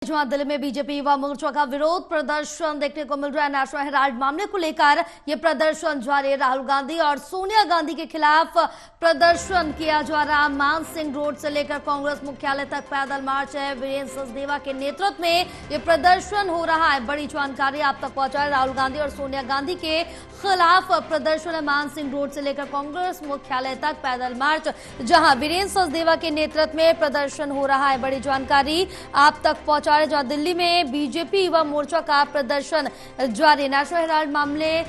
जहां दिल्ली में बीजेपी युवा मोर्चा का विरोध प्रदर्शन देखने को मिल रहा है। नेशनल हेराल्ड मामले को लेकर यह प्रदर्शन जारी है। राहुल गांधी और सोनिया गांधी के खिलाफ प्रदर्शन किया जा रहा। मान सिंह रोड से लेकर कांग्रेस मुख्यालय तक पैदल मार्च है। वीरेंद्र सचदेवा के नेतृत्व में यह प्रदर्शन हो रहा है। बड़ी जानकारी आप तक पहुंचा है। राहुल गांधी और सोनिया गांधी के खिलाफ प्रदर्शन है। मान सिंह रोड से लेकर कांग्रेस मुख्यालय तक पैदल मार्च, जहां वीरेंद्र सचदेवा के नेतृत्व में प्रदर्शन हो रहा है। बड़ी जानकारी आप तक पहुंचा, जहां दिल्ली में बीजेपी युवा मोर्चा का प्रदर्शन जारी। नेशनल हेराल्ड मामले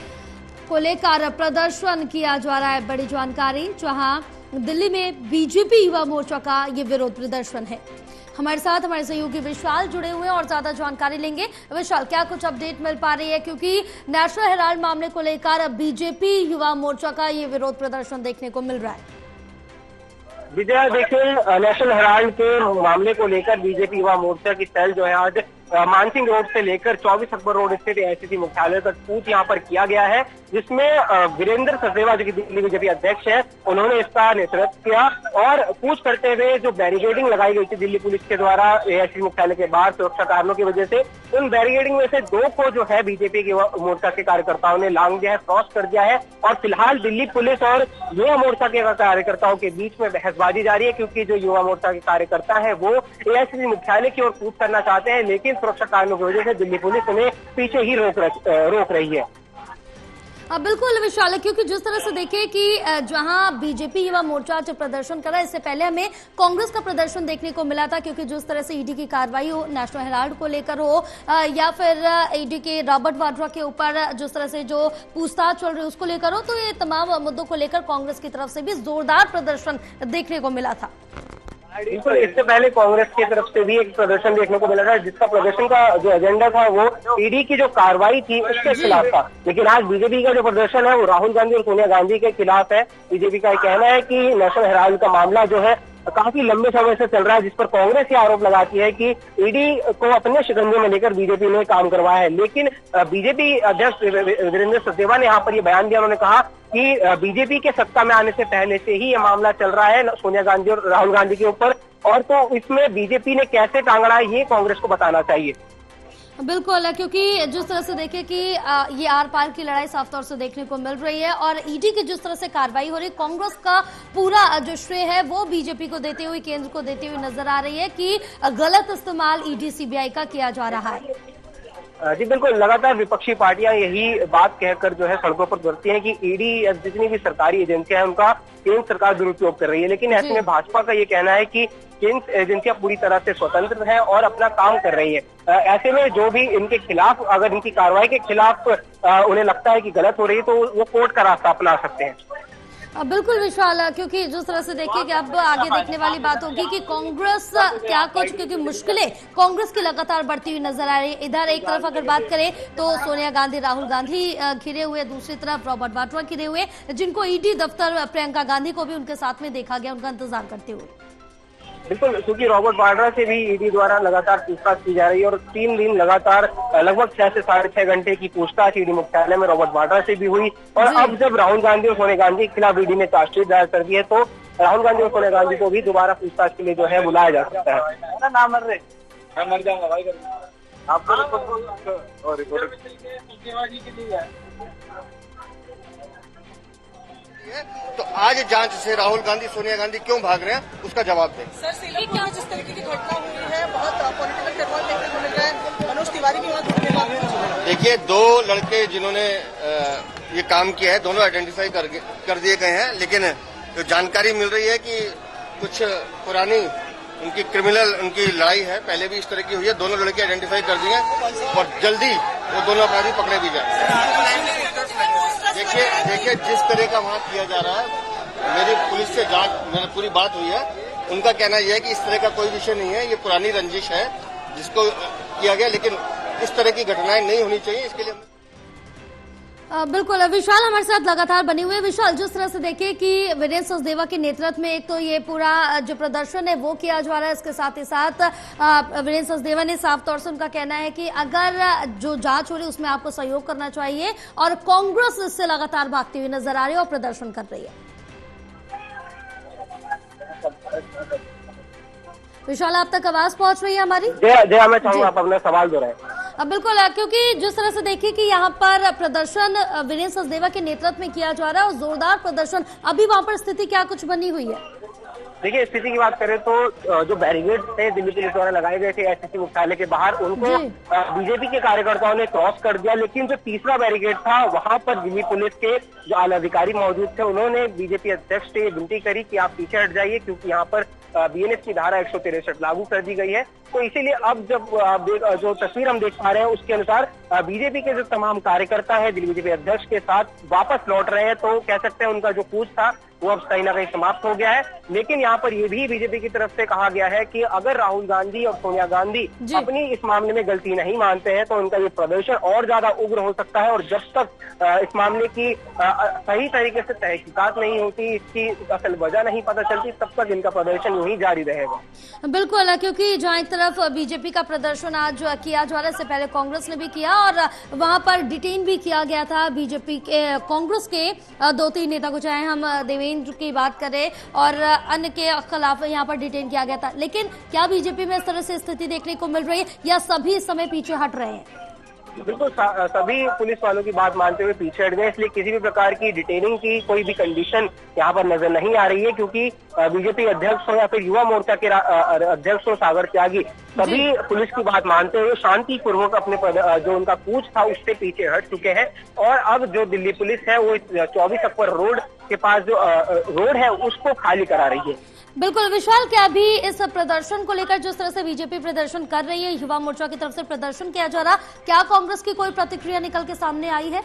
को लेकर प्रदर्शन किया जा रहा है। बड़ी जानकारी, जहां दिल्ली में बीजेपी युवा मोर्चा का ये विरोध प्रदर्शन है। हमारे साथ हमारे सहयोगी विशाल जुड़े हुए हैं और ज्यादा जानकारी लेंगे। विशाल, क्या कुछ अपडेट मिल पा रही है, क्योंकि नेशनल हेराल्ड मामले को लेकर बीजेपी युवा मोर्चा का ये विरोध प्रदर्शन देखने को मिल रहा है। विजय, देखिए, नेशनल हेराल्ड के मामले को लेकर बीजेपी युवा मोर्चा की सेल जो है आज मानसिंह रोड से लेकर 24 अकबर रोड स्थित एआईसीसी मुख्यालय तक कूच यहाँ पर किया गया है, जिसमें वीरेंद्र सचदेवा जो कि दिल्ली बीजेपी अध्यक्ष है, उन्होंने इसका नेतृत्व किया। और कूच करते हुए जो बैरिकेडिंग लगाई गई थी दिल्ली पुलिस के द्वारा एआईसीसी मुख्यालय के बाहर सुरक्षा कारणों की वजह से, उन बैरिकेडिंग में से 2 को जो है बीजेपी के मोर्चा के कार्यकर्ताओं ने लांग दिया है, क्रॉस कर दिया है। और फिलहाल दिल्ली पुलिस और युवा मोर्चा के कार्यकर्ताओं के बीच में बहसबाजी जारी है, क्योंकि जो युवा मोर्चा के कार्यकर्ता है वो एआईसीसी मुख्यालय की ओर कूच करना चाहते हैं, लेकिन सुरक्षा कारणों की वजह से दिल्ली पुलिस उन्हें पीछे ही रोक रही है। बिल्कुल विशाल, क्योंकि जिस तरह से देखें कि जहां बीजेपी युवा मोर्चा जो प्रदर्शन कर रहा है, इससे पहले हमें कांग्रेस का प्रदर्शन देखने को मिला था, क्योंकि जिस तरह से ईडी की कार्रवाई हो, नेशनल हेराल्ड को लेकर हो या फिर ईडी के रॉबर्ट वाड्रा के ऊपर जिस तरह से जो पूछताछ चल रही है उसको लेकर हो, तो ये तमाम मुद्दों को लेकर कांग्रेस की तरफ से भी जोरदार प्रदर्शन देखने को मिला था। बिल्कुल, इससे पहले कांग्रेस की तरफ से भी एक प्रदर्शन देखने को मिला था, जिसका प्रदर्शन का जो एजेंडा था वो ईडी की जो कार्रवाई थी उसके खिलाफ था। लेकिन आज बीजेपी का जो प्रदर्शन है वो राहुल गांधी और सोनिया गांधी के खिलाफ है। बीजेपी का कहना है कि नेशनल हेराल्ड का मामला जो है काफी लंबे समय से चल रहा है, जिस पर कांग्रेस ये आरोप लगाती है कि ईडी को अपने शिकंजे में लेकर बीजेपी ने काम करवाया है। लेकिन बीजेपी अध्यक्ष वीरेंद्र सचदेवा ने यहाँ पर ये बयान दिया। उन्होंने कहा कि बीजेपी के सत्ता में आने से पहले से ही ये मामला चल रहा है सोनिया गांधी और राहुल गांधी के ऊपर, और तो इसमें बीजेपी ने कैसे टांगड़ा है ये कांग्रेस को बताना चाहिए। बिल्कुल, क्योंकि जिस तरह से देखें कि ये आर पार की लड़ाई साफ तौर से देखने को मिल रही है, और ईडी की जिस तरह से कार्रवाई हो रही है, कांग्रेस का पूरा जो श्रेय है वो बीजेपी को देते हुए, केंद्र को देते हुए नजर आ रही है कि गलत इस्तेमाल ईडी सीबीआई का किया जा रहा है। जी बिल्कुल, लगातार विपक्षी पार्टियां यही बात कहकर जो है सड़कों पर उतरती हैं कि ईडी जितनी भी सरकारी एजेंसियां हैं उनका केंद्र सरकार दुरुपयोग कर रही है। लेकिन ऐसे में भाजपा का ये कहना है कि केंद्र एजेंसियां पूरी तरह से स्वतंत्र हैं और अपना काम कर रही है। ऐसे में जो भी इनके खिलाफ, अगर इनकी कार्रवाई के खिलाफ उन्हें लगता है कि गलत हो रही है, तो वो कोर्ट का रास्ता अपना सकते हैं। बिल्कुल विशाल, क्योंकि जिस तरह से देखिए कि अब आगे देखने वाली बात होगी कि कांग्रेस क्या कुछ, क्योंकि मुश्किलें कांग्रेस की लगातार बढ़ती हुई नजर आ रही है। इधर एक तरफ अगर बात करें तो सोनिया गांधी, राहुल गांधी घिरे हुए, दूसरी तरफ रॉबर्ट वाड्रा घिरे हुए, जिनको ईडी दफ्तर प्रियंका गांधी को भी उनके साथ में देखा गया, उनका इंतजार करते हुए। बिल्कुल, क्योंकि रॉबर्ट वाड्रा से भी ईडी द्वारा लगातार पूछताछ की जा रही है, और 3 दिन लगातार लगभग 6 से 6.5 घंटे की पूछताछ ईडी मुख्यालय में रॉबर्ट वाड्रा से भी हुई। और अब जब राहुल गांधी और सोनिया गांधी के खिलाफ ईडी ने चार्जशीट दायर कर दी है, तो राहुल गांधी और सोनिया गांधी को भी दोबारा पूछताछ के लिए जो है बुलाया जा सकता है। ना मर रहे, मैं मर जाऊंगा भाई, आपको रिपोर्ट तो आज जांच से राहुल गांधी, सोनिया गांधी क्यों भाग रहे हैं, उसका जवाब दें। सर, सीलमपुर में जिस तरीके की घटना हुई है, बहुत पॉलिटिकल टर्मोइल देखने को मिल रहा है। मनोज तिवारी भी वहाँ देखिए, 2 लड़के जिन्होंने ये काम किया है, दोनों आइडेंटिफाई कर दिए गए हैं। लेकिन जो जानकारी मिल रही है कि कुछ पुरानी उनकी लड़ाई है, पहले भी इस तरह की हुई है। दोनों लड़के आइडेंटिफाई कर दिए और जल्दी वो दोनों अपराधी पकड़े भी जाए। देखिए जिस तरह का वहाँ किया जा रहा है, मेरी पुलिस से मेरी पूरी बात हुई है, उनका कहना यह है कि इस तरह का कोई विषय नहीं है, ये पुरानी रंजिश है जिसको किया गया, लेकिन इस तरह की घटनाएं नहीं होनी चाहिए, इसके लिए बिल्कुल विशाल हमारे साथ लगातार बने हुए। विशाल, जिस तरह से देखें कि वीरेंद्र सचदेवा के नेतृत्व में एक तो ये पूरा जो प्रदर्शन है वो किया जा रहा है, इसके साथ ही साथ वीरेंद्र सचदेवा ने साफ तौर से उनका कहना है कि अगर जो जांच हो रही है उसमें आपको सहयोग करना चाहिए, और कांग्रेस इससे लगातार भागती हुई नजर आ रही है और प्रदर्शन कर रही है। विशाल, आप तक आवाज पहुंच रही है हमारी? जया, मैं चाहूंगा आप अपना सवाल दोहराएं। बिल्कुल, क्योंकि जिस तरह से देखिए कि यहाँ पर प्रदर्शन वीरेंद्र सचदेवा के नेतृत्व में किया जा रहा है और जोरदार प्रदर्शन, अभी वहाँ पर स्थिति क्या कुछ बनी हुई है? देखिए, स्थिति की बात करें तो जो बैरिकेड थे दिल्ली पुलिस द्वारा लगाए गए थे एसएससी मुख्यालय के बाहर, उनको बीजेपी के कार्यकर्ताओं ने क्रॉस कर दिया, लेकिन जो तीसरा बैरिकेड था वहां पर दिल्ली पुलिस के जो आला अधिकारी मौजूद थे, उन्होंने बीजेपी अध्यक्ष से विनती करी कि आप पीछे हट जाइए, क्योंकि यहाँ पर बीएनएस की धारा 163 लागू कर दी गई है। तो इसीलिए अब जब जो तस्वीर हम देख पा रहे हैं उसके अनुसार बीजेपी के जो तमाम कार्यकर्ता हैं दिल्ली बीजेपी अध्यक्ष के साथ वापस लौट रहे हैं, तो कह सकते हैं उनका जो कूच था वो अब कहीं ना कहीं समाप्त हो गया है। लेकिन यहाँ पर ये भी बीजेपी की तरफ से कहा गया है कि अगर राहुल गांधी और सोनिया गांधी अपनी इस मामले में गलती नहीं मानते हैं तो उनका ये प्रदर्शन और ज्यादा उग्र हो सकता है, और जब तक इस मामले की सही तरीके से तहकीकात नहीं होती, इसकी असल वजह नहीं पता चलती, तब तक इनका प्रदर्शन यूं ही जारी रहेगा। बिल्कुल, क्योंकि जहां एक तरफ बीजेपी का प्रदर्शन आज किया जा रहा है, इससे पहले कांग्रेस ने भी किया और वहां पर डिटेन भी किया गया था बीजेपी के कांग्रेस के 2-3 नेता को, चाहे हम देवेंद्र की बात करें और अन्य के खिलाफ यहाँ पर डिटेन किया गया था। लेकिन क्या बीजेपी में इस तरह से स्थिति देखने को मिल रही है या सभी इस समय पीछे हट रहे हैं? बिल्कुल, सभी पुलिस वालों की बात मानते हुए पीछे हट गए, इसलिए किसी भी प्रकार की डिटेनिंग की कोई भी कंडीशन यहाँ पर नजर नहीं आ रही है, क्योंकि बीजेपी अध्यक्ष हो या फिर युवा मोर्चा के अध्यक्ष हो सागर त्यागी, सभी पुलिस की बात मानते हुए शांतिपूर्वक अपने जो उनका कूच था उससे पीछे हट चुके हैं। और अब जो दिल्ली पुलिस है वो 24 अक्बर रोड के पास जो रोड है उसको खाली करा रही है। बिल्कुल विशाल, क्या अभी इस प्रदर्शन को लेकर जिस तरह से बीजेपी प्रदर्शन कर रही है, युवा मोर्चा की तरफ से प्रदर्शन किया जा रहा, क्या कांग्रेस की कोई प्रतिक्रिया निकल के सामने आई है?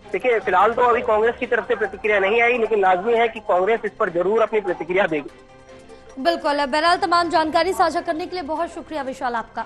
देखिए, फिलहाल तो अभी कांग्रेस की तरफ से प्रतिक्रिया नहीं आई, लेकिन लाजमी है कि कांग्रेस इस पर जरूर अपनी प्रतिक्रिया देगी। बिल्कुल, बहरहाल तमाम जानकारी साझा करने के लिए बहुत शुक्रिया विशाल आपका।